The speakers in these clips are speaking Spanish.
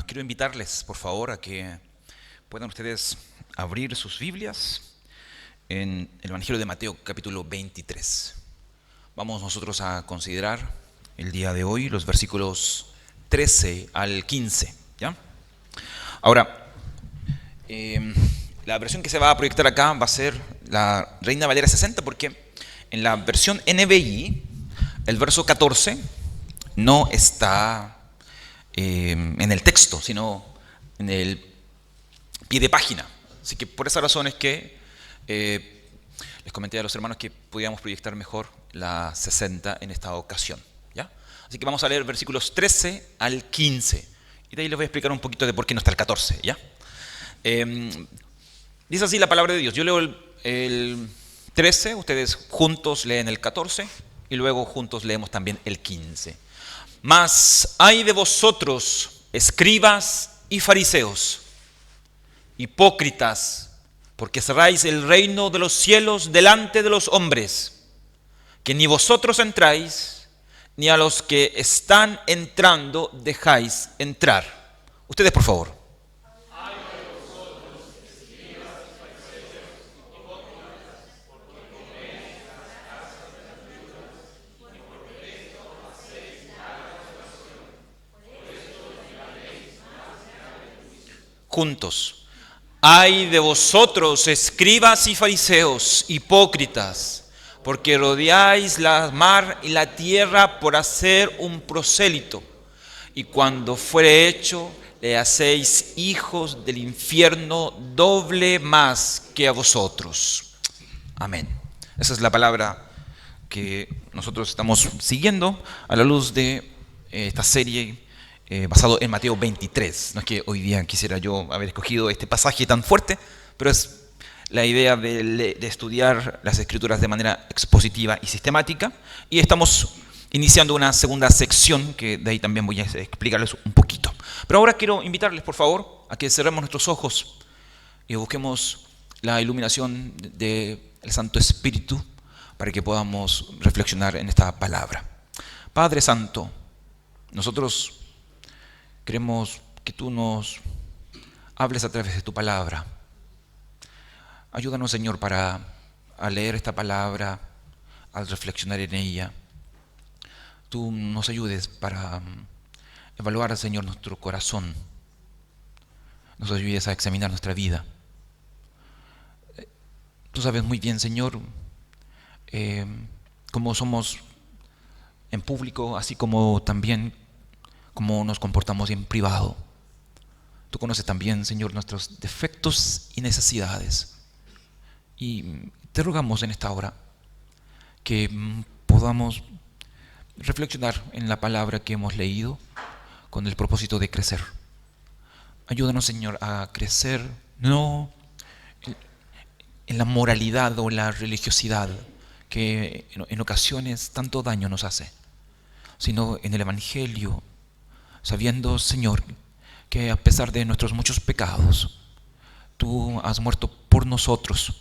Quiero invitarles, por favor, a que puedan ustedes abrir sus Biblias en el Evangelio de Mateo, capítulo 23. Vamos nosotros a considerar el día de hoy los versículos 13 al 15. ¿Ya? Ahora, la versión que se va a proyectar acá va a ser la Reina Valera 60, porque en la versión NBI, el verso 14 no está en el texto, sino en el pie de página. Así que por esa razón es que les comenté a los hermanos que podíamos proyectar mejor la 60 en esta ocasión. ¿Ya? Así que vamos a leer versículos 13 al 15. Y de ahí les voy a explicar un poquito de por qué no está el 14. ¿Ya? Dice así la palabra de Dios. Yo leo el 13, ustedes juntos leen el 14 y luego juntos leemos también el 15. Mas ay de vosotros, escribas y fariseos, hipócritas, porque cerráis el reino de los cielos delante de los hombres, que ni vosotros entráis, ni a los que están entrando dejáis entrar. Ustedes, por favor. Juntos. Ay de vosotros, escribas y fariseos, hipócritas, porque rodeáis la mar y la tierra por hacer un prosélito, y cuando fuere hecho, le hacéis hijos del infierno doble más que a vosotros. Amén. Esa es la palabra que nosotros estamos siguiendo a la luz de esta serie basado en Mateo 23. No es que hoy día quisiera yo haber escogido este pasaje tan fuerte, pero es la idea de estudiar las Escrituras de manera expositiva y sistemática. Y estamos iniciando una segunda sección que de ahí también voy a explicarles un poquito. Pero ahora quiero invitarles, por favor, a que cerremos nuestros ojos y busquemos la iluminación del Santo Espíritu para que podamos reflexionar en esta palabra. Padre Santo, nosotros queremos que tú nos hables a través de tu palabra. Ayúdanos, Señor, a leer esta palabra, al reflexionar en ella. Tú nos ayudes para evaluar, Señor, nuestro corazón. Nos ayudes a examinar nuestra vida. Tú sabes muy bien, Señor, cómo somos en público, así como también cómo nos comportamos en privado. Tú conoces también, Señor, nuestros defectos y necesidades. Y te rogamos en esta hora que podamos reflexionar en la palabra que hemos leído con el propósito de crecer. Ayúdanos, Señor, a crecer no en la moralidad o la religiosidad que en ocasiones tanto daño nos hace, sino en el Evangelio, sabiendo, Señor, que a pesar de nuestros muchos pecados, tú has muerto por nosotros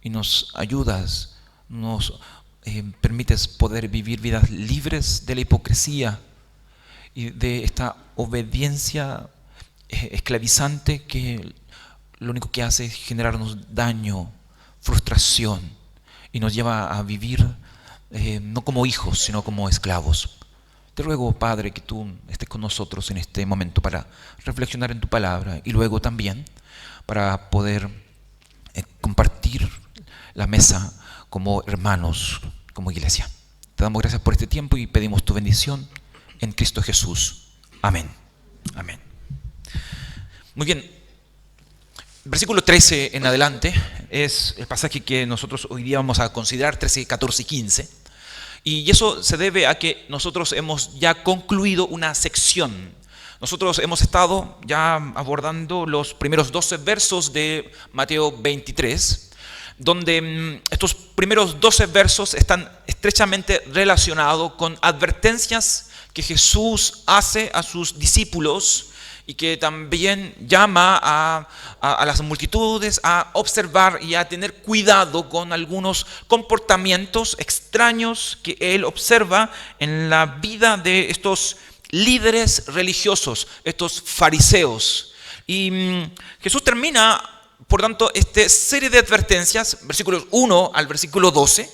y nos ayudas, nos permites poder vivir vidas libres de la hipocresía y de esta obediencia esclavizante que lo único que hace es generarnos daño, frustración y nos lleva a vivir no como hijos, sino como esclavos. Te ruego, Padre, que tú estés con nosotros en este momento para reflexionar en tu palabra y luego también para poder compartir la mesa como hermanos, como iglesia. Te damos gracias por este tiempo y pedimos tu bendición en Cristo Jesús. Amén. Amén. Muy bien. Versículo 13 en adelante es el pasaje que nosotros hoy día vamos a considerar, 13, 14 y 15. Y eso se debe a que nosotros hemos ya concluido una sección. Nosotros hemos estado ya abordando los primeros 12 versos de Mateo 23, donde estos primeros 12 versos están estrechamente relacionados con advertencias que Jesús hace a sus discípulos y que también llama a las multitudes a observar y a tener cuidado con algunos comportamientos extraños que él observa en la vida de estos líderes religiosos, estos fariseos. Y Jesús termina, por tanto, esta serie de advertencias, versículos 1 al versículo 12,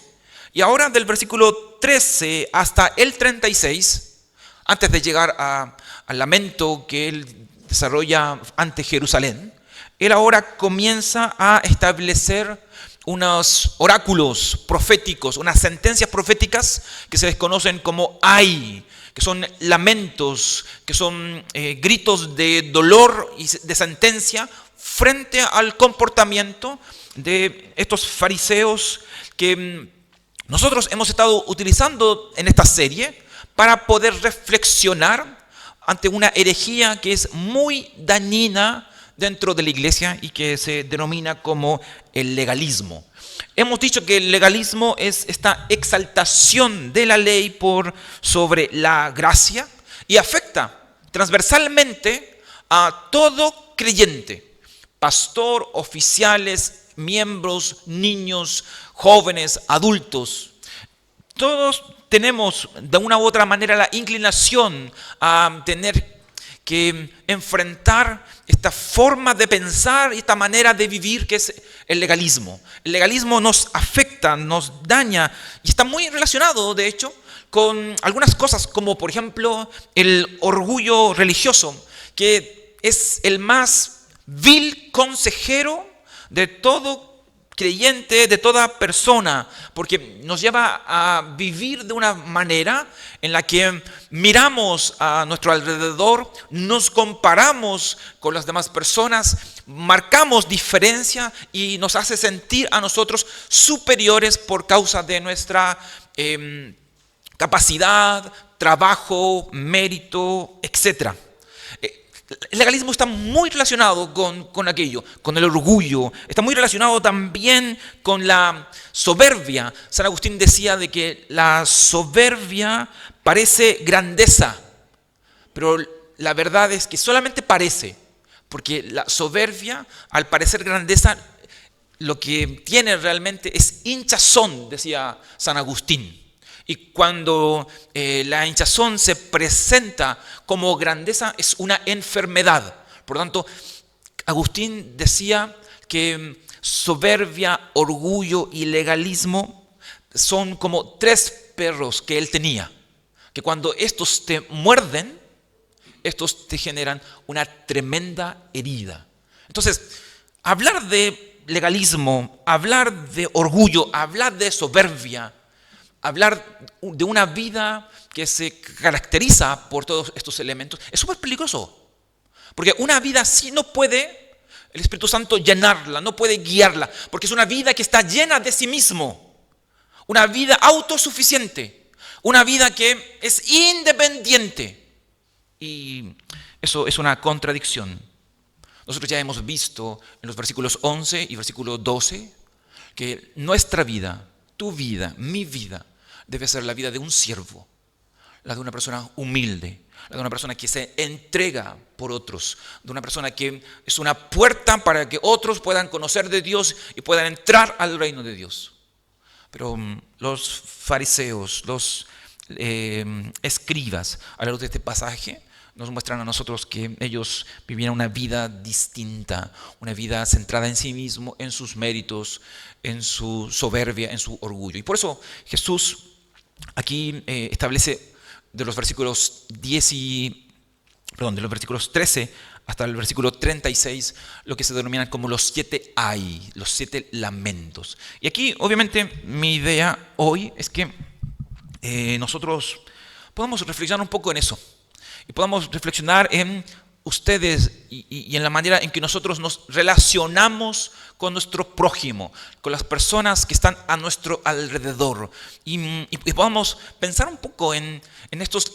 y ahora del versículo 13 hasta el 36, antes de llegar al lamento que él desarrolla ante Jerusalén, él ahora comienza a establecer unos oráculos proféticos, unas sentencias proféticas que se desconocen como ay, que son lamentos, que son gritos de dolor y de sentencia frente al comportamiento de estos fariseos que nosotros hemos estado utilizando en esta serie para poder reflexionar ante una herejía que es muy dañina dentro de la iglesia y que se denomina como el legalismo. Hemos dicho que el legalismo es esta exaltación de la ley por sobre la gracia y afecta transversalmente a todo creyente, pastor, oficiales, miembros, niños, jóvenes, adultos. Todos tenemos de una u otra manera la inclinación a tener que enfrentar esta forma de pensar y esta manera de vivir que es el legalismo. El legalismo nos afecta, nos daña y está muy relacionado, de hecho, con algunas cosas como, por ejemplo, el orgullo religioso, que es el más vil consejero de todo creyente, de toda persona, porque nos lleva a vivir de una manera en la que miramos a nuestro alrededor, nos comparamos con las demás personas, marcamos diferencia y nos hace sentir a nosotros superiores por causa de nuestra capacidad, trabajo, mérito, etc. El legalismo está muy relacionado con aquello, con el orgullo, está muy relacionado también con la soberbia. San Agustín decía de que la soberbia parece grandeza, pero la verdad es que solamente parece, porque la soberbia, al parecer grandeza, lo que tiene realmente es hinchazón, decía San Agustín. Y cuando la hinchazón se presenta como grandeza, es una enfermedad. Por lo tanto, Agustín decía que soberbia, orgullo y legalismo son como tres perros que él tenía. Que cuando estos te muerden, estos te generan una tremenda herida. Entonces, hablar de legalismo, hablar de orgullo, hablar de soberbia, hablar de una vida que se caracteriza por todos estos elementos es súper peligroso. Porque una vida así no puede el Espíritu Santo llenarla, no puede guiarla, porque es una vida que está llena de sí mismo. Una vida autosuficiente, una vida que es independiente. Y eso es una contradicción. Nosotros ya hemos visto en los versículos 11 y versículo 12 que nuestra vida, tu vida, mi vida, debe ser la vida de un siervo, la de una persona humilde, la de una persona que se entrega por otros, de una persona que es una puerta para que otros puedan conocer de Dios y puedan entrar al reino de Dios. Pero los fariseos, los escribas, a la luz de este pasaje, nos muestran a nosotros que ellos vivían una vida distinta, una vida centrada en sí mismo, en sus méritos, en su soberbia, en su orgullo. Y por eso Jesús aquí establece de los versículos 13 hasta el versículo 36 lo que se denominan como los 7 ay, los 7 lamentos. Y aquí obviamente mi idea hoy es que nosotros podamos reflexionar un poco en eso. Y podamos reflexionar en ustedes y en la manera en que nosotros nos relacionamos con nuestro prójimo, con las personas que están a nuestro alrededor. Y podamos pensar un poco en estos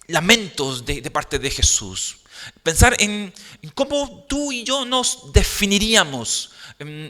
lamentos de parte de Jesús. Pensar en cómo tú y yo nos definiríamos.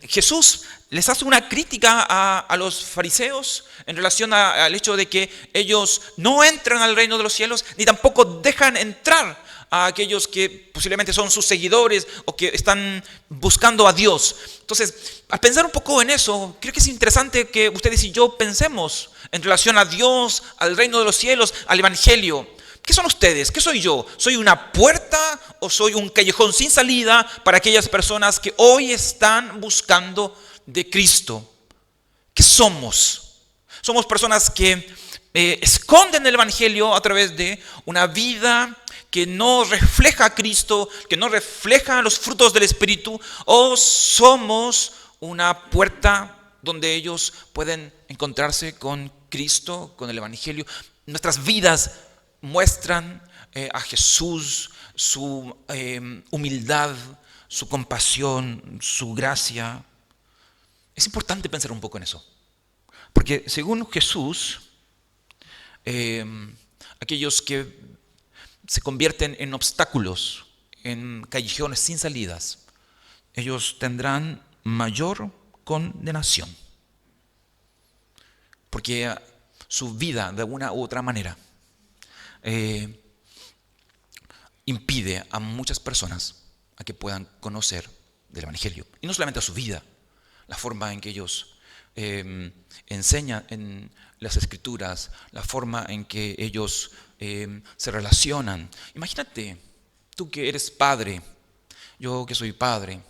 Jesús les hace una crítica a los fariseos en relación al hecho de que ellos no entran al reino de los cielos ni tampoco dejan entrar a aquellos que posiblemente son sus seguidores o que están buscando a Dios. Entonces, al pensar un poco en eso, creo que es interesante que ustedes y yo pensemos en relación a Dios, al reino de los cielos, al evangelio. ¿Qué son ustedes? ¿Qué soy yo? ¿Soy una puerta o soy un callejón sin salida para aquellas personas que hoy están buscando de Cristo? ¿Qué somos? Somos personas que esconden el Evangelio a través de una vida que no refleja a Cristo, que no refleja los frutos del Espíritu, o somos una puerta donde ellos pueden encontrarse con Cristo, con el Evangelio. Nuestras vidas muestran a Jesús, su humildad, su compasión, su gracia. Es importante pensar un poco en eso, porque según Jesús, aquellos que se convierten en obstáculos, en callejones sin salidas, ellos tendrán mayor condenación, porque su vida de una u otra manera impide a muchas personas a que puedan conocer del Evangelio. Y no solamente a su vida, la forma en que ellos enseñan en las Escrituras, la forma en que ellos se relacionan. Imagínate, tú que eres padre, yo que soy padre,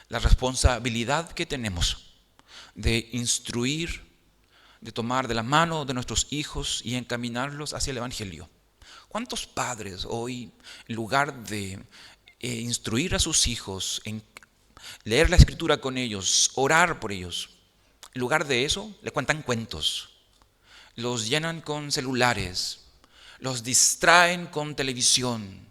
la responsabilidad que tenemos de instruir, de tomar de la mano de nuestros hijos y encaminarlos hacia el Evangelio. ¿Cuántos padres hoy, en lugar de instruir a sus hijos, en leer la Escritura con ellos, orar por ellos, en lugar de eso, le cuentan cuentos, los llenan con celulares, los distraen con televisión?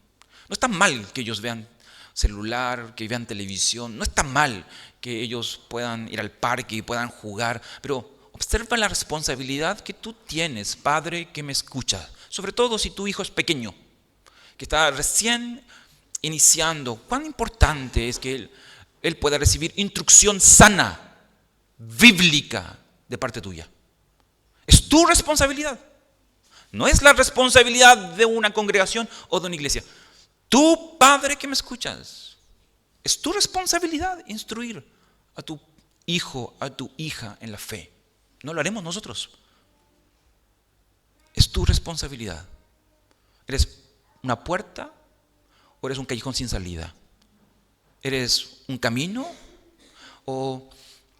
No está mal que ellos vean celular, que vean televisión, no está mal que ellos puedan ir al parque y puedan jugar, pero observa la responsabilidad que tú tienes, padre que me escucha, sobre todo si tu hijo es pequeño, que está recién iniciando. Cuán importante es que él pueda recibir instrucción sana, bíblica, de parte tuya. Es tu responsabilidad. No es la responsabilidad de una congregación o de una iglesia. Tú, padre que me escuchas, es tu responsabilidad instruir a tu hijo, a tu hija en la fe. No lo haremos nosotros. Es tu responsabilidad. ¿Eres una puerta o eres un callejón sin salida? ¿Eres un camino o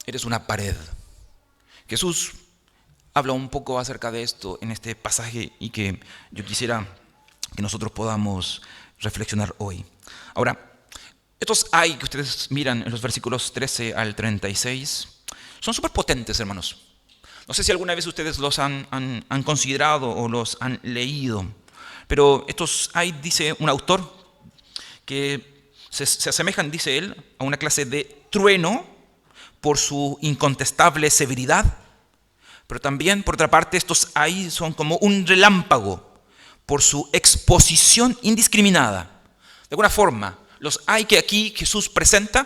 eres una pared? Jesús habla un poco acerca de esto en este pasaje y que yo quisiera que nosotros podamos reflexionar hoy. Ahora, estos hay que ustedes miran en los versículos 13 al 36 son súper potentes, hermanos. No sé si alguna vez ustedes los han considerado o los han leído, pero estos hay, dice un autor, que se asemejan, dice él, a una clase de trueno por su incontestable severidad, pero también, por otra parte, estos hay son como un relámpago por su exposición indiscriminada. De alguna forma, los hay que aquí Jesús presenta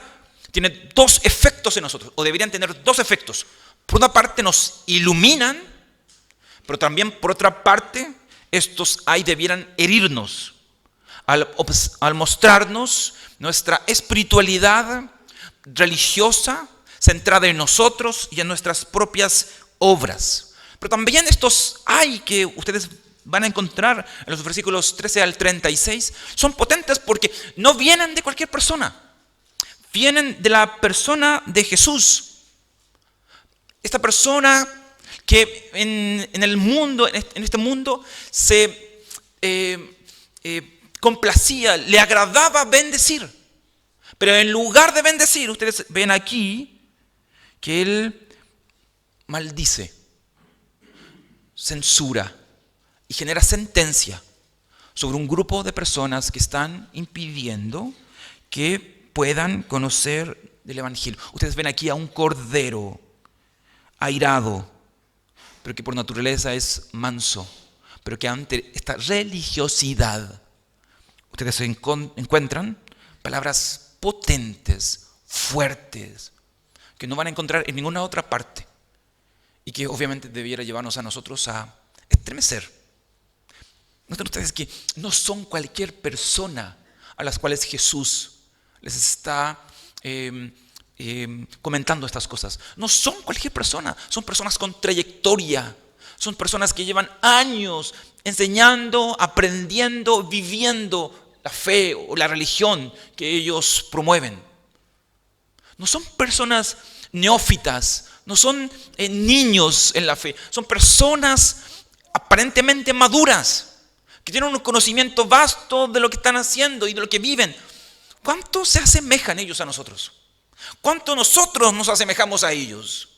tienen dos efectos en nosotros, o deberían tener dos efectos. Por una parte nos iluminan, pero también por otra parte estos hay debieran herirnos al mostrarnos nuestra espiritualidad religiosa centrada en nosotros y en nuestras propias obras. Pero también estos hay que ustedes van a encontrar en los versículos 13 al 36 son potentes porque no vienen de cualquier persona, vienen de la persona de Jesús. Esta persona que en el mundo, en este mundo, se complacía, le agradaba bendecir. Pero en lugar de bendecir, ustedes ven aquí que él maldice, censura y genera sentencia sobre un grupo de personas que están impidiendo que puedan conocer del Evangelio. Ustedes ven aquí a un cordero airado, pero que por naturaleza es manso, pero que ante esta religiosidad ustedes encuentran palabras potentes, fuertes, que no van a encontrar en ninguna otra parte y que obviamente debiera llevarnos a nosotros a estremecer. Noten ustedes que no son cualquier persona a las cuales Jesús les está comentando estas cosas. No son cualquier persona, son personas con trayectoria, son personas que llevan años enseñando, aprendiendo, viviendo la fe o la religión que ellos promueven. No son personas neófitas, no son niños en la fe, son personas aparentemente maduras, que tienen un conocimiento vasto de lo que están haciendo y de lo que viven. ¿Cuánto se asemejan ellos a nosotros? ¿Cuánto nosotros nos asemejamos a ellos?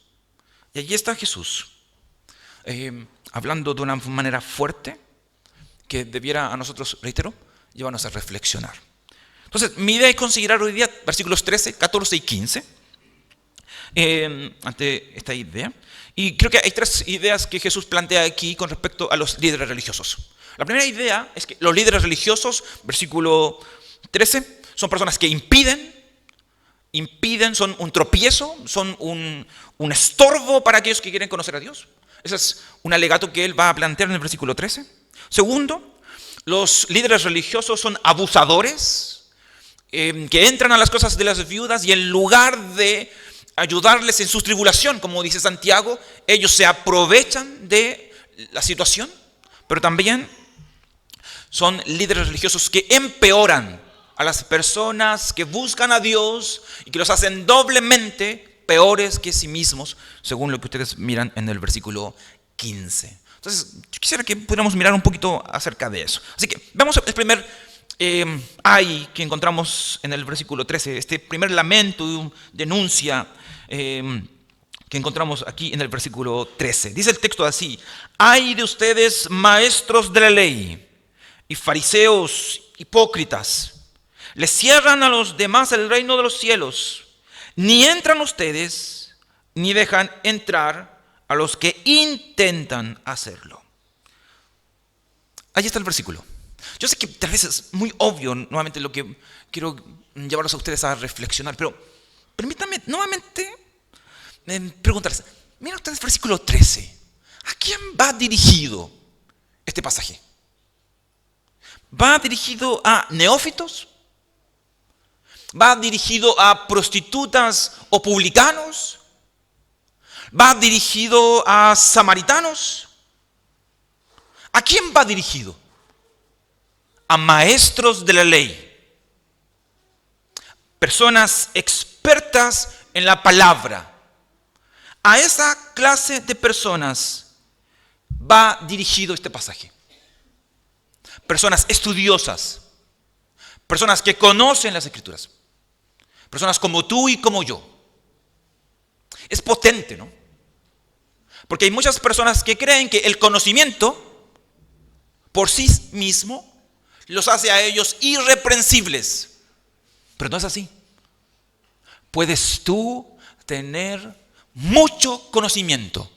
Y allí está Jesús, hablando de una manera fuerte que debiera a nosotros, reitero, llevarnos a reflexionar. Entonces, mi idea es considerar hoy día versículos 13, 14 y 15 ante esta idea. Y creo que hay tres ideas que Jesús plantea aquí con respecto a los líderes religiosos. La primera idea es que los líderes religiosos, versículo 13, son personas que impiden, son un tropiezo, son un estorbo para aquellos que quieren conocer a Dios. Ese es un alegato que él va a plantear en el versículo 13. Segundo, los líderes religiosos son abusadores, que entran a las cosas de las viudas y en lugar de ayudarles en su tribulación, como dice Santiago, ellos se aprovechan de la situación, pero también son líderes religiosos que empeoran a las personas que buscan a Dios y que los hacen doblemente peores que sí mismos, según lo que ustedes miran en el versículo 15. Entonces, yo quisiera que pudiéramos mirar un poquito acerca de eso. Así que veamos el primer ay que encontramos en el versículo 13, este primer lamento, denuncia que encontramos aquí en el versículo 13. Dice el texto así: ay de ustedes, maestros de la ley y fariseos hipócritas, les cierran a los demás el reino de los cielos. Ni entran ustedes, ni dejan entrar a los que intentan hacerlo. Allí está el versículo. Yo sé que tal vez es muy obvio, nuevamente, lo que quiero llevarlos a ustedes a reflexionar, pero permítanme nuevamente preguntarles. Miren ustedes el versículo 13. ¿A quién va dirigido este pasaje? ¿Va dirigido a neófitos? ¿Va dirigido a prostitutas o publicanos? ¿Va dirigido a samaritanos? ¿A quién va dirigido? A maestros de la ley, personas expertas en la palabra. A esa clase de personas va dirigido este pasaje. Personas estudiosas, personas que conocen las Escrituras, personas como tú y como yo. Es potente, ¿no? Porque hay muchas personas que creen que el conocimiento por sí mismo los hace a ellos irreprensibles. Pero no es así. Puedes tú tener mucho conocimiento,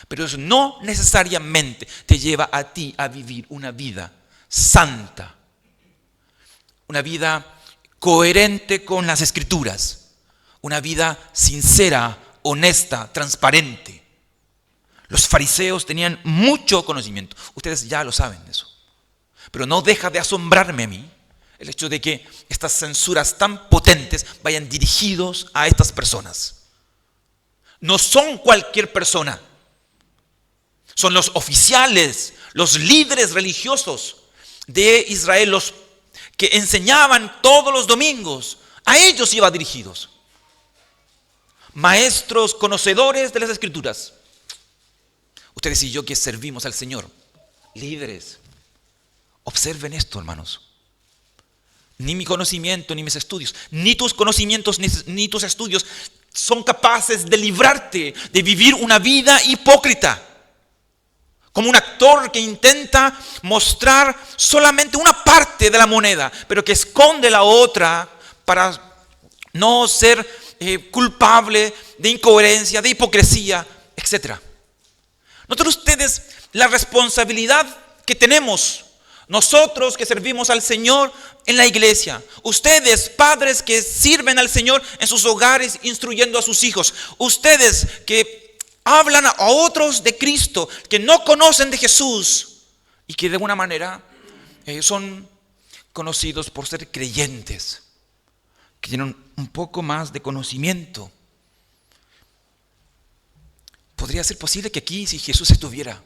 pero eso no necesariamente te lleva a ti a vivir una vida santa, una vida coherente con las Escrituras, una vida sincera, honesta, transparente. Los fariseos tenían mucho conocimiento. Ustedes ya lo saben eso. Pero no deja de asombrarme a mí el hecho de que estas censuras tan potentes vayan dirigidos a estas personas. No son cualquier persona. Son los oficiales, los líderes religiosos de Israel, los que enseñaban todos los domingos. A ellos iba dirigidos. Maestros, conocedores de las Escrituras. Ustedes y yo que servimos al Señor, líderes, observen esto, hermanos. Ni mi conocimiento, ni mis estudios, ni tus conocimientos, ni tus estudios son capaces de librarte de vivir una vida hipócrita. Como un actor que intenta mostrar solamente una parte de la moneda, pero que esconde la otra para no ser culpable de incoherencia, de hipocresía, etc. Noten ustedes la responsabilidad que tenemos nosotros que servimos al Señor en la iglesia. Ustedes, padres que sirven al Señor en sus hogares instruyendo a sus hijos. Ustedes que hablan a otros de Cristo, que no conocen de Jesús y que de alguna manera son conocidos por ser creyentes, que tienen un poco más de conocimiento. ¿Podría ser posible que aquí, si Jesús estuviera,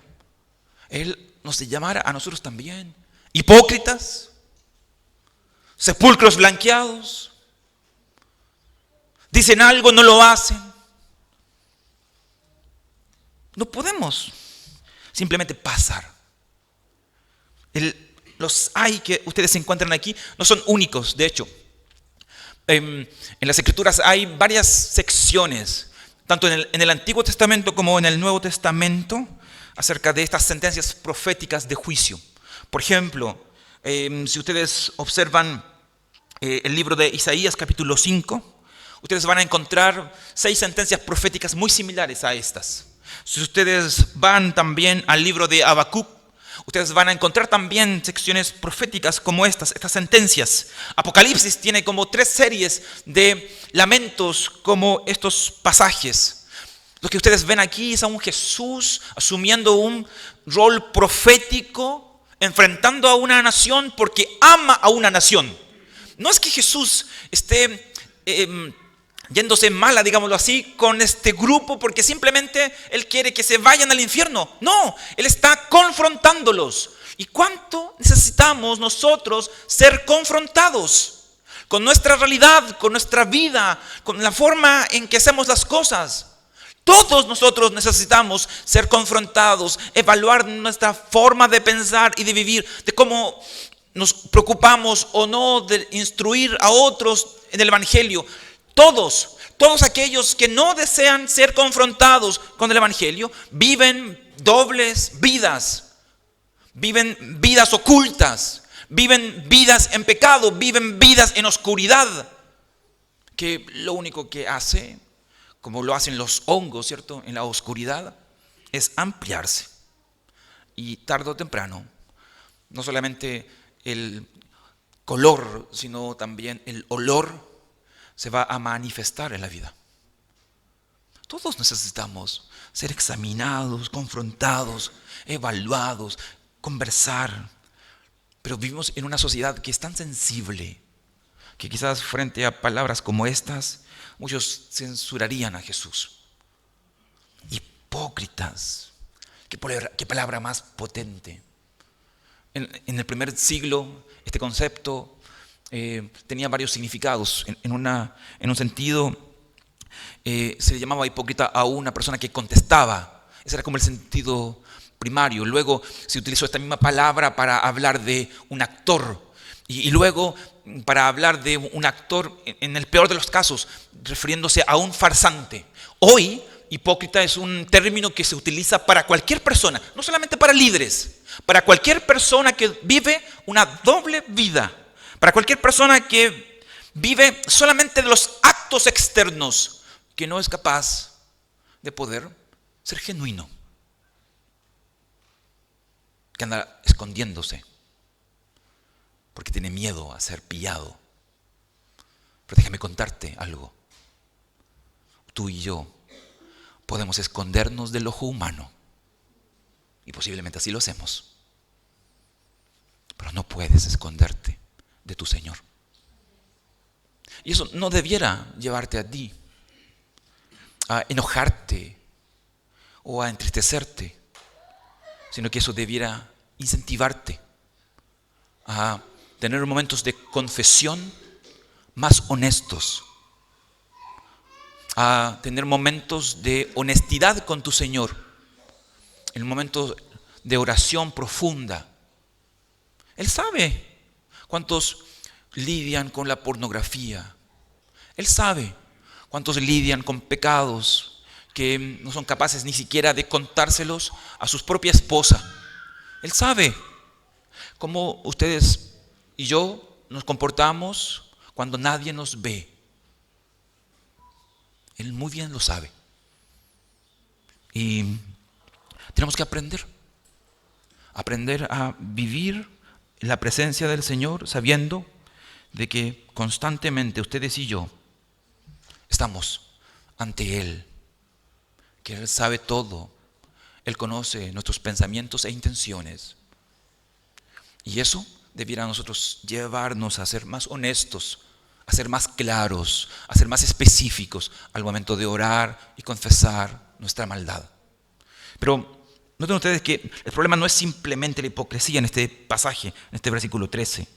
Él nos llamara a nosotros también hipócritas, sepulcros blanqueados. Dicen algo, no lo hacen. No podemos simplemente pasar. Los hay que ustedes se encuentran aquí no son únicos. De hecho, en las Escrituras hay varias secciones, tanto en el Antiguo Testamento como en el Nuevo Testamento, acerca de estas sentencias proféticas de juicio. Por ejemplo, si ustedes observan el libro de Isaías capítulo 5, ustedes van a encontrar 6 sentencias proféticas muy similares a estas. Si ustedes van también al libro de Habacuc, ustedes van a encontrar también secciones proféticas como estas sentencias. Apocalipsis tiene como 3 series de lamentos como estos pasajes. Lo que ustedes ven aquí es a un Jesús asumiendo un rol profético, enfrentando a una nación porque ama a una nación. No es que Jesús esté yéndose mala, digámoslo así, con este grupo porque simplemente Él quiere que se vayan al infierno. No, Él está confrontándolos. ¿Y cuánto necesitamos nosotros ser confrontados con nuestra realidad, con nuestra vida, con la forma en que hacemos las cosas? Todos nosotros necesitamos ser confrontados, evaluar nuestra forma de pensar y de vivir, de cómo nos preocupamos o no de instruir a otros en el Evangelio. Todos aquellos que no desean ser confrontados con el Evangelio viven dobles vidas, viven vidas ocultas, viven vidas en pecado, viven vidas en oscuridad, que lo único que hace, como lo hacen los hongos, ¿cierto?, en la oscuridad, es ampliarse. Y tarde o temprano, no solamente el color, sino también el olor se va a manifestar en la vida. Todos necesitamos ser examinados, confrontados, evaluados, conversar. Pero vivimos en una sociedad que es tan sensible que quizás frente a palabras como estas, muchos censurarían a Jesús. Hipócritas. Qué palabra más potente. En el primer siglo, este concepto tenía varios significados. En un sentido, se le llamaba hipócrita a una persona que contestaba. Ese era como el sentido primario. Luego se utilizó esta misma palabra para hablar de un actor. Y luego para hablar de un actor, en el peor de los casos, refiriéndose a un farsante. Hoy, hipócrita es un término que se utiliza para cualquier persona, no solamente para líderes, para cualquier persona que vive una doble vida. Para cualquier persona que vive solamente de los actos externos, que no es capaz de poder ser genuino, que anda escondiéndose porque tiene miedo a ser pillado. Pero déjame contarte algo. Tú y yo podemos escondernos del ojo humano y posiblemente así lo hacemos, pero no puedes esconderte de tu Señor. Y eso no debiera llevarte a ti a enojarte o a entristecerte, sino que eso debiera incentivarte a tener momentos de confesión más honestos, a tener momentos de honestidad con tu Señor, en momentos de oración profunda. Él sabe cuántos lidian con la pornografía. Él sabe cuántos lidian con pecados que no son capaces ni siquiera de contárselos a su propia esposa. Él sabe cómo ustedes y yo nos comportamos cuando nadie nos ve. Él muy bien lo sabe. Y tenemos que aprender a vivir en la presencia del Señor, sabiendo de que constantemente ustedes y yo estamos ante Él, que Él sabe todo. Él conoce nuestros pensamientos e intenciones. Y eso debiera a nosotros llevarnos a ser más honestos, a ser más claros, a ser más específicos al momento de orar y confesar nuestra maldad. Pero Noten ustedes que el problema no es simplemente la hipocresía en este pasaje, en este versículo 13.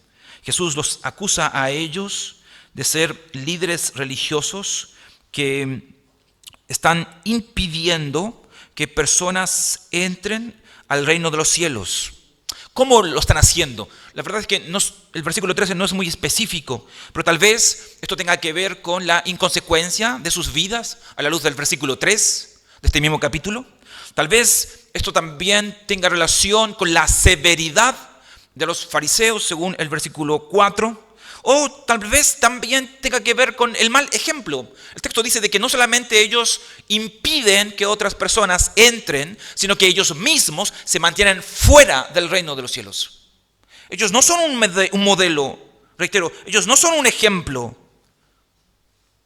Jesús los acusa a ellos de ser líderes religiosos que están impidiendo que personas entren al reino de los cielos. ¿Cómo lo están haciendo? La verdad es que el versículo 13 no es muy específico, pero tal vez esto tenga que ver con la inconsecuencia de sus vidas a la luz del versículo 3 de este mismo capítulo. Tal vez esto también tenga relación con la severidad de los fariseos, según el versículo 4. O tal vez también tenga que ver con el mal ejemplo. El texto dice de que no solamente ellos impiden que otras personas entren, sino que ellos mismos se mantienen fuera del reino de los cielos. Ellos no son un modelo, reitero, ellos no son un ejemplo.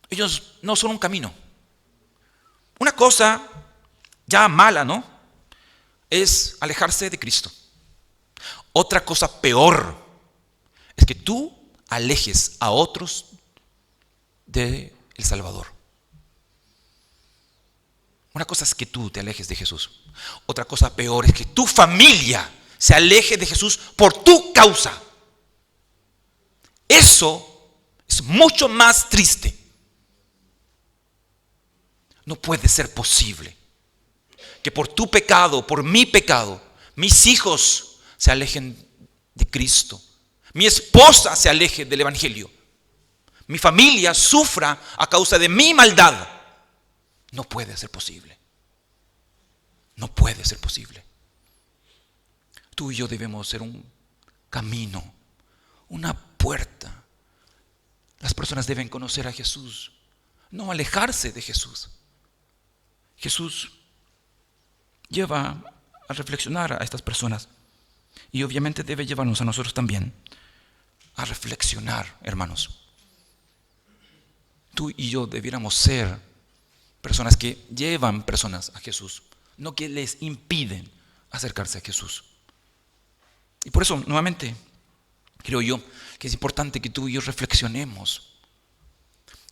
Ellos no son un camino. Una cosa ya mala, ¿no?, es alejarse de Cristo. Otra cosa peor es que tú alejes a otros del Salvador. Una cosa es que tú te alejes de Jesús. Otra cosa peor es que tu familia se aleje de Jesús por tu causa. Eso es mucho más triste. No puede ser posible que por tu pecado, por mi pecado, mis hijos se alejen de Cristo. Mi esposa se aleje del Evangelio. Mi familia sufra a causa de mi maldad. No puede ser posible. No puede ser posible. Tú y yo debemos ser un camino, una puerta. Las personas deben conocer a Jesús, no alejarse de Jesús. Jesús lleva a reflexionar a estas personas y obviamente debe llevarnos a nosotros también a reflexionar, hermanos. Tú y yo debiéramos ser personas que llevan personas a Jesús, no que les impiden acercarse a Jesús. Y por eso, nuevamente, creo yo que es importante que tú y yo reflexionemos.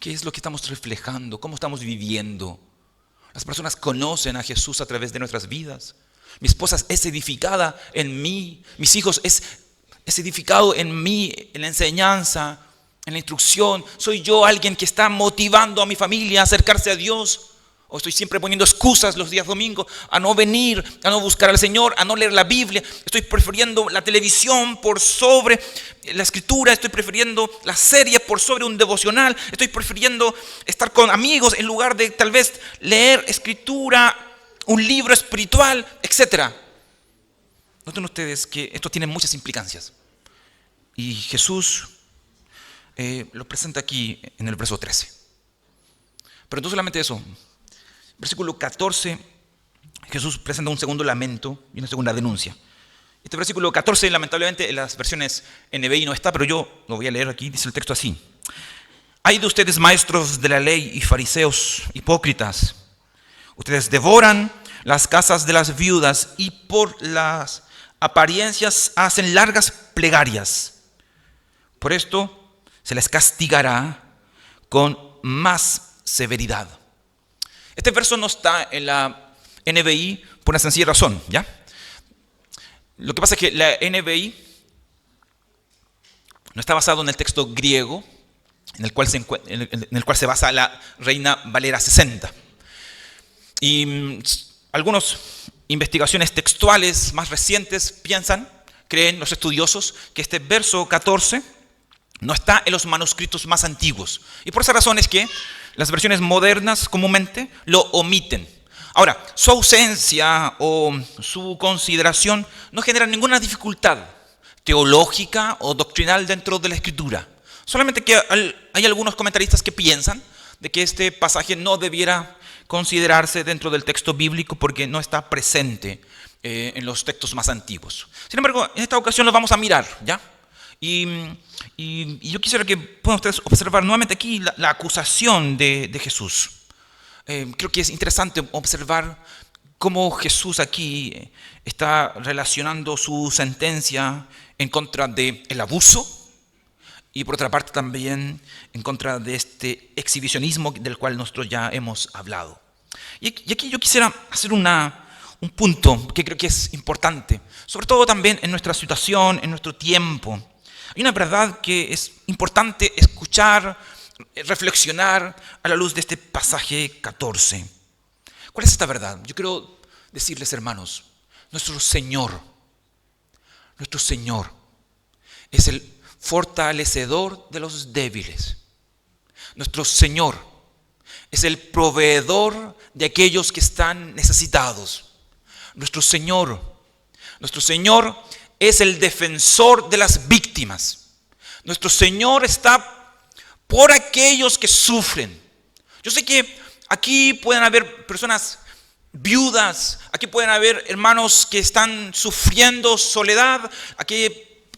¿Qué es lo que estamos reflejando? ¿Cómo estamos viviendo? Las personas conocen a Jesús a través de nuestras vidas. Mi esposa es edificada en mí. Mis hijos es edificado en mí, en la enseñanza, en la instrucción. ¿Soy yo alguien que está motivando a mi familia a acercarse a Dios? ¿O estoy siempre poniendo excusas los días domingos a no venir, a no buscar al Señor, a no leer la Biblia? Estoy prefiriendo la televisión por sobre la escritura. Estoy prefiriendo las series por sobre un devocional. Estoy prefiriendo estar con amigos en lugar de tal vez leer escritura, un libro espiritual, etc. Noten ustedes que esto tiene muchas implicancias. Y Jesús lo presenta aquí en el verso 13. Pero no solamente eso. Versículo 14, Jesús presenta un segundo lamento y una segunda denuncia. Este versículo 14, lamentablemente, en las versiones NBI no está, pero yo lo voy a leer aquí. Dice el texto así: Hay de ustedes, maestros de la ley y fariseos hipócritas. Ustedes devoran las casas de las viudas y por las apariencias hacen largas plegarias. Por esto se les castigará con más severidad. Este verso no está en la NBI por una sencilla razón, ¿ya? Lo que pasa es que la NBI no está basado en el texto griego en el cual se basa la Reina Valera 60. Y algunas investigaciones textuales más recientes creen los estudiosos, que este verso 14 no está en los manuscritos más antiguos. Y por esa razón es que las versiones modernas comúnmente lo omiten. Ahora, su ausencia o su consideración no genera ninguna dificultad teológica o doctrinal dentro de la Escritura. Solamente que hay algunos comentaristas que piensan de que este pasaje no debiera considerarse dentro del texto bíblico porque no está presente en los textos más antiguos. Sin embargo, en esta ocasión lo vamos a mirar, ¿ya? Y yo quisiera que puedan ustedes observar nuevamente aquí la acusación de Jesús. Creo que es interesante observar cómo Jesús aquí está relacionando su sentencia en contra del abuso y por otra parte también en contra de este exhibicionismo del cual nosotros ya hemos hablado. Y aquí yo quisiera hacer una un punto que creo que es importante, sobre todo también en nuestra situación, en nuestro tiempo. Hay una verdad que es importante escuchar, reflexionar a la luz de este pasaje 14. ¿Cuál es esta verdad? Yo quiero decirles, hermanos, nuestro Señor es el fortalecedor de los débiles. Nuestro Señor es el proveedor de aquellos que están necesitados. Nuestro Señor es el defensor de las víctimas. Nuestro Señor está por aquellos que sufren. Yo sé que aquí pueden haber personas viudas, aquí pueden haber hermanos que están sufriendo soledad, aquí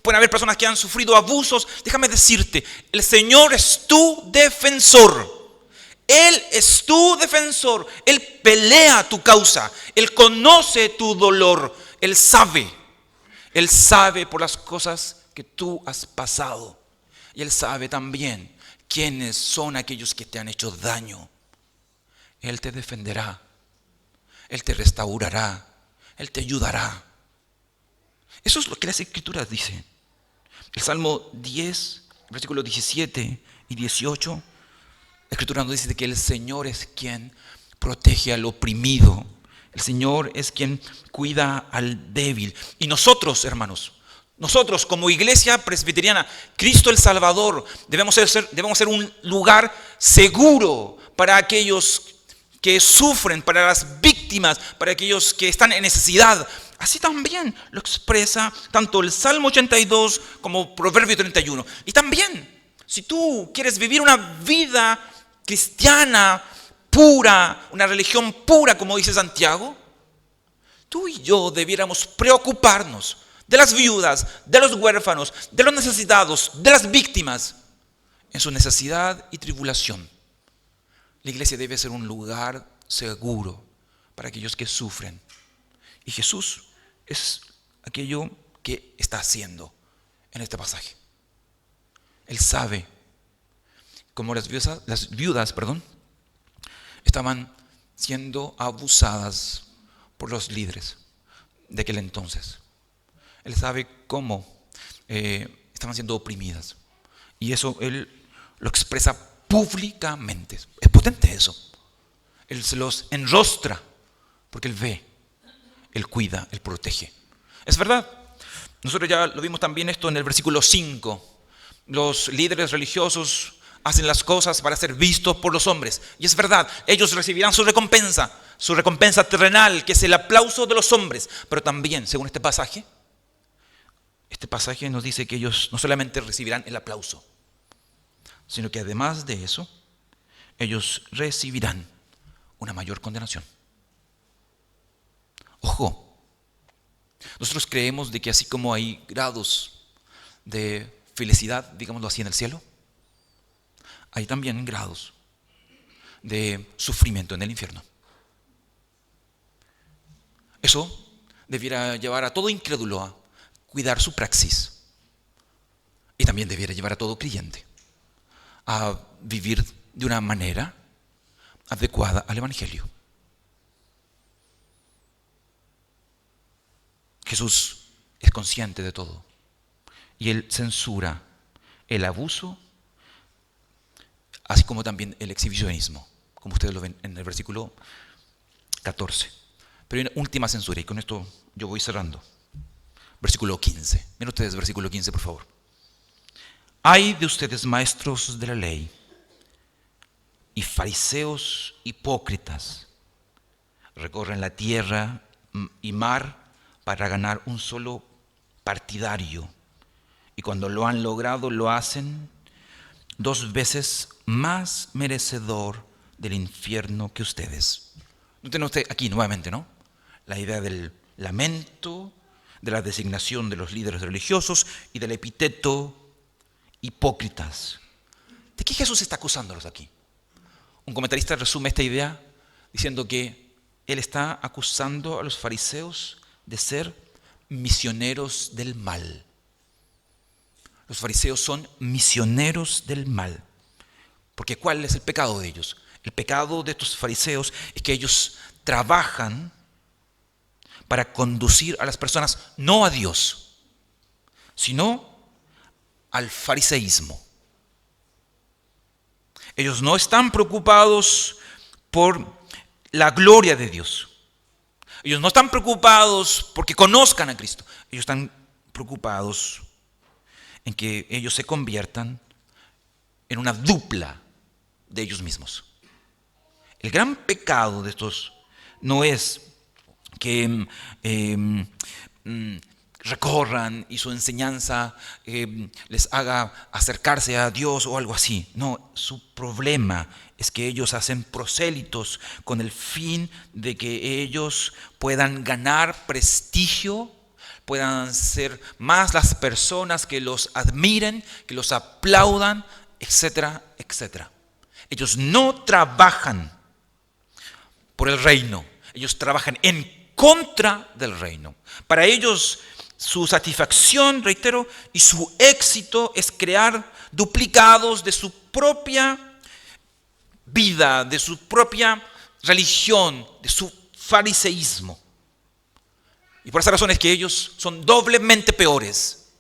pueden haber personas que han sufrido abusos. Déjame decirte, el Señor es tu defensor. Él es tu defensor. Él pelea tu causa. Él conoce tu dolor. Él sabe por las cosas que tú has pasado. Y Él sabe también quiénes son aquellos que te han hecho daño. Él te defenderá. Él te restaurará. Él te ayudará. Eso es lo que las Escrituras dicen. El Salmo 10, versículos 17 y 18. La Escritura nos dice que el Señor es quien protege al oprimido. El Señor es quien cuida al débil. Y nosotros, hermanos, nosotros como iglesia presbiteriana, Cristo el Salvador, debemos ser un lugar seguro para aquellos que sufren, para las víctimas, para aquellos que están en necesidad. Así también lo expresa tanto el Salmo 82 como Proverbio 31. Y también, si tú quieres vivir una vida cristiana pura, una religión pura, como dice Santiago, tú y yo debiéramos preocuparnos de las viudas, de los huérfanos, de los necesitados, de las víctimas, en su necesidad y tribulación. La iglesia debe ser un lugar seguro para aquellos que sufren. Y Jesús es aquello que está haciendo en este pasaje. Él sabe cómo las viudas, estaban siendo abusadas por los líderes de aquel entonces. Él sabe cómo estaban siendo oprimidas. Y eso Él lo expresa públicamente. Es potente eso. Él se los enrostra porque Él ve, Él cuida, Él protege. Es verdad. Nosotros ya lo vimos también esto en el versículo 5. Los líderes religiosos hacen las cosas para ser vistos por los hombres. Y es verdad, ellos recibirán su recompensa terrenal, que es el aplauso de los hombres. Pero también, según este pasaje nos dice que ellos no solamente recibirán el aplauso, sino que además de eso, ellos recibirán una mayor condenación. Ojo, nosotros creemos de que así como hay grados de felicidad, digámoslo así, en el cielo, hay también grados de sufrimiento en el infierno. Eso debiera llevar a todo incrédulo a cuidar su praxis. Y también debiera llevar a todo creyente a vivir de una manera adecuada al Evangelio. Jesús es consciente de todo. Y Él censura el abuso, así como también el exhibicionismo, como ustedes lo ven en el versículo 14. Pero hay una última censura, y con esto yo voy cerrando. Versículo 15. Miren ustedes, versículo 15, por favor. Ay de ustedes, maestros de la ley y fariseos hipócritas, recorren la tierra y mar para ganar un solo partidario, y cuando lo han logrado lo hacen 2 veces más merecedor del infierno que ustedes. Noten usted aquí nuevamente, ¿no? La idea del lamento, de la designación de los líderes religiosos y del epíteto hipócritas. ¿De qué Jesús está acusándolos aquí? Un comentarista resume esta idea diciendo que Él está acusando a los fariseos de ser misioneros del mal. Los fariseos son misioneros del mal. Porque ¿cuál es el pecado de ellos? El pecado de estos fariseos es que ellos trabajan para conducir a las personas no a Dios, sino al fariseísmo. Ellos no están preocupados por la gloria de Dios. Ellos no están preocupados porque conozcan a Cristo. Ellos están preocupados en que ellos se conviertan en una dupla de ellos mismos. El gran pecado de estos no es que recorran y su enseñanza les haga acercarse a Dios o algo así. No, su problema es que ellos hacen prosélitos con el fin de que ellos puedan ganar prestigio, puedan ser más las personas que los admiren, que los aplaudan, etcétera, etcétera. Ellos no trabajan por el reino, ellos trabajan en contra del reino. Para ellos, su satisfacción, reitero, y su éxito es crear duplicados de su propia vida, de su propia religión, de su fariseísmo. Y por esa razón es que ellos son doblemente peores,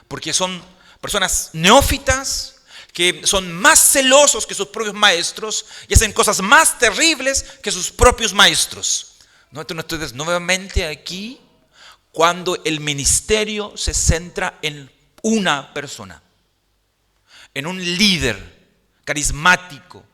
porque son personas neófitas, que son más celosos que sus propios maestros y hacen cosas más terribles que sus propios maestros. Noten ustedes nuevamente aquí cuando el ministerio se centra en una persona, en un líder carismático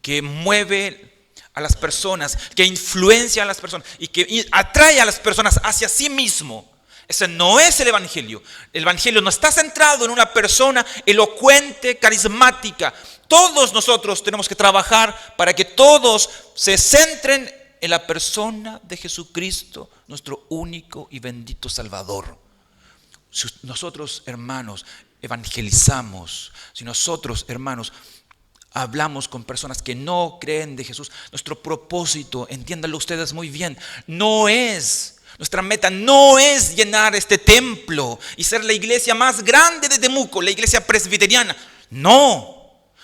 que mueve a las personas, que influencia a las personas y que atrae a las personas hacia sí mismo. Ese no es el Evangelio. El Evangelio no está centrado en una persona elocuente, carismática. Todos nosotros tenemos que trabajar para que todos se centren en la persona de Jesucristo, nuestro único y bendito Salvador. Si nosotros, hermanos, evangelizamos, si nosotros, hermanos, hablamos con personas que no creen de Jesús, nuestro propósito, entiéndanlo ustedes muy bien, nuestra meta no es llenar este templo y ser la iglesia más grande de Temuco, la iglesia presbiteriana. No.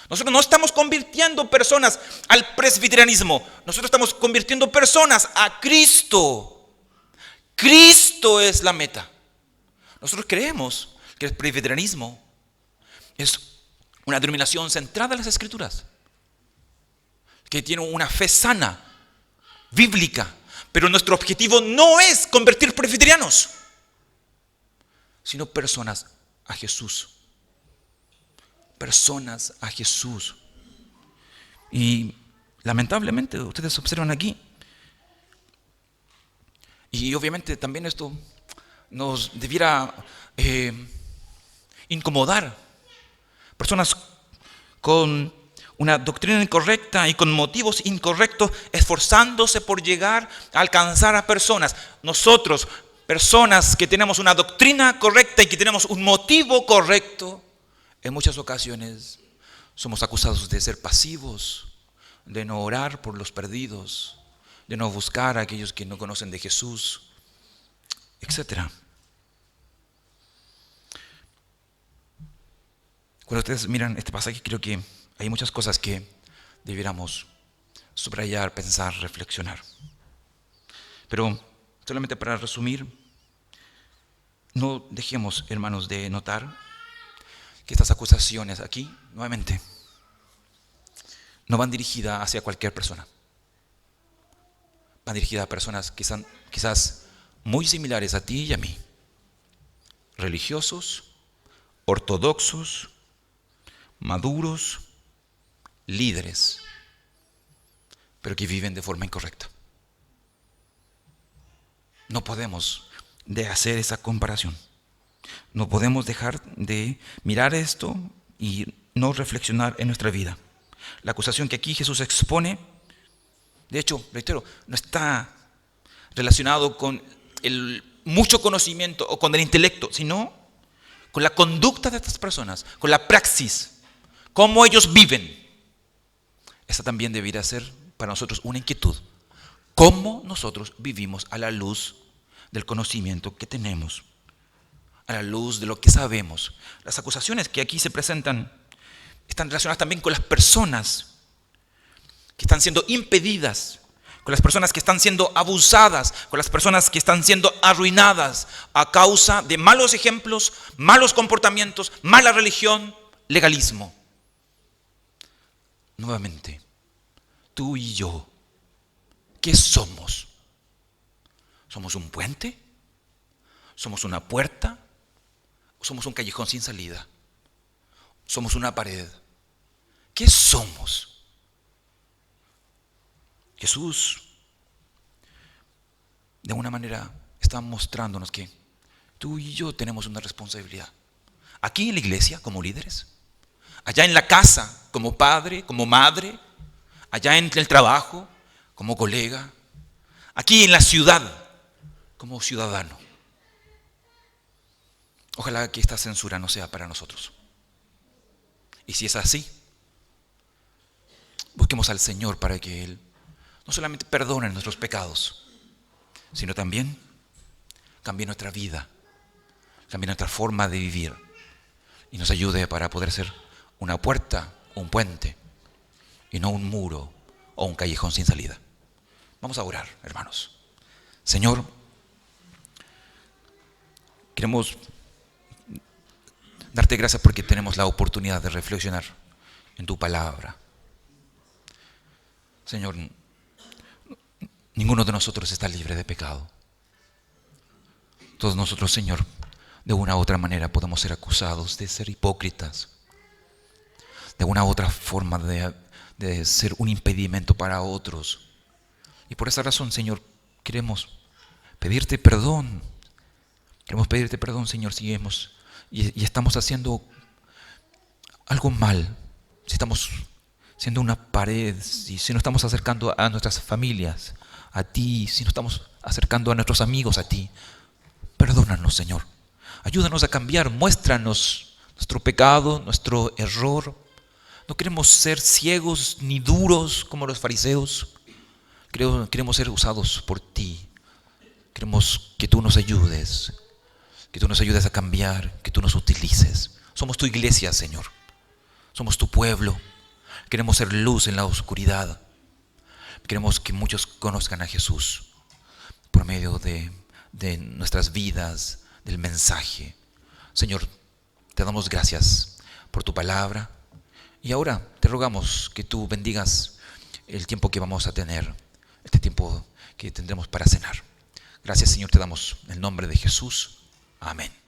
Nosotros no estamos convirtiendo personas al presbiterianismo. Nosotros estamos convirtiendo personas a Cristo. Cristo es la meta. Nosotros creemos que el presbiterianismo es una denominación centrada en las Escrituras, que tiene una fe sana, bíblica. Pero nuestro objetivo no es convertir presbiterianos, sino personas a Jesús. Personas a Jesús. Y lamentablemente ustedes observan aquí, y obviamente también esto nos debiera incomodar. Personas con una doctrina incorrecta y con motivos incorrectos, esforzándose por llegar a alcanzar a personas. Nosotros, personas que tenemos una doctrina correcta y que tenemos un motivo correcto, en muchas ocasiones somos acusados de ser pasivos, de no orar por los perdidos, de no buscar a aquellos que no conocen de Jesús, etc. Cuando ustedes miran este pasaje, creo que hay muchas cosas que debiéramos subrayar, pensar, reflexionar. Pero solamente para resumir, no dejemos, hermanos, de notar que estas acusaciones aquí, nuevamente, no van dirigidas hacia cualquier persona. Van dirigidas a personas quizás muy similares a ti y a mí. Religiosos, ortodoxos, maduros, líderes, pero que viven de forma incorrecta. No podemos de hacer esa comparación. No podemos dejar de mirar esto y no reflexionar en nuestra vida. La acusación que aquí Jesús expone, de hecho, reitero, no está relacionado con el mucho conocimiento o con el intelecto, sino con la conducta de estas personas, con la praxis, cómo ellos viven. Esa también debería ser para nosotros una inquietud. ¿Cómo nosotros vivimos a la luz del conocimiento que tenemos? A la luz de lo que sabemos. Las acusaciones que aquí se presentan están relacionadas también con las personas que están siendo impedidas, con las personas que están siendo abusadas, con las personas que están siendo arruinadas a causa de malos ejemplos, malos comportamientos, mala religión, legalismo. Nuevamente, tú y yo, ¿qué somos? ¿Somos un puente? ¿Somos una puerta? ¿O somos un callejón sin salida? ¿Somos una pared? ¿Qué somos? Jesús, de alguna manera, está mostrándonos que tú y yo tenemos una responsabilidad. Aquí en la iglesia, como líderes. Allá en la casa, como padre, como madre. Allá en el trabajo, como colega. Aquí en la ciudad, como ciudadano. Ojalá que esta censura no sea para nosotros. Y si es así, busquemos al Señor para que Él no solamente perdone nuestros pecados, sino también cambie nuestra vida, cambie nuestra forma de vivir y nos ayude para poder ser una puerta o un puente y no un muro o un callejón sin salida. Vamos a orar, hermanos. Señor, queremos darte gracias porque tenemos la oportunidad de reflexionar en tu palabra. Señor, ninguno de nosotros está libre de pecado. Todos nosotros, Señor, de una u otra manera podemos ser acusados de ser hipócritas, de una u otra forma de ser un impedimento para otros. Y por esa razón, Señor, queremos pedirte perdón. Queremos pedirte perdón, Señor, si hemos y estamos haciendo algo mal, si estamos siendo una pared, si no estamos acercando a nuestras familias a ti, si no estamos acercando a nuestros amigos a ti. Perdónanos, Señor. Ayúdanos a cambiar, muéstranos nuestro pecado, nuestro error. No queremos ser ciegos ni duros como los fariseos. Queremos ser usados por ti. Queremos que tú nos ayudes. Que tú nos ayudes a cambiar, que tú nos utilices. Somos tu iglesia, Señor. Somos tu pueblo. Queremos ser luz en la oscuridad. Queremos que muchos conozcan a Jesús por medio de nuestras vidas, del mensaje. Señor, te damos gracias por tu palabra. Y ahora te rogamos que tú bendigas el tiempo que vamos a tener, este tiempo que tendremos para cenar. Gracias, Señor, te damos en el nombre de Jesús. Amén.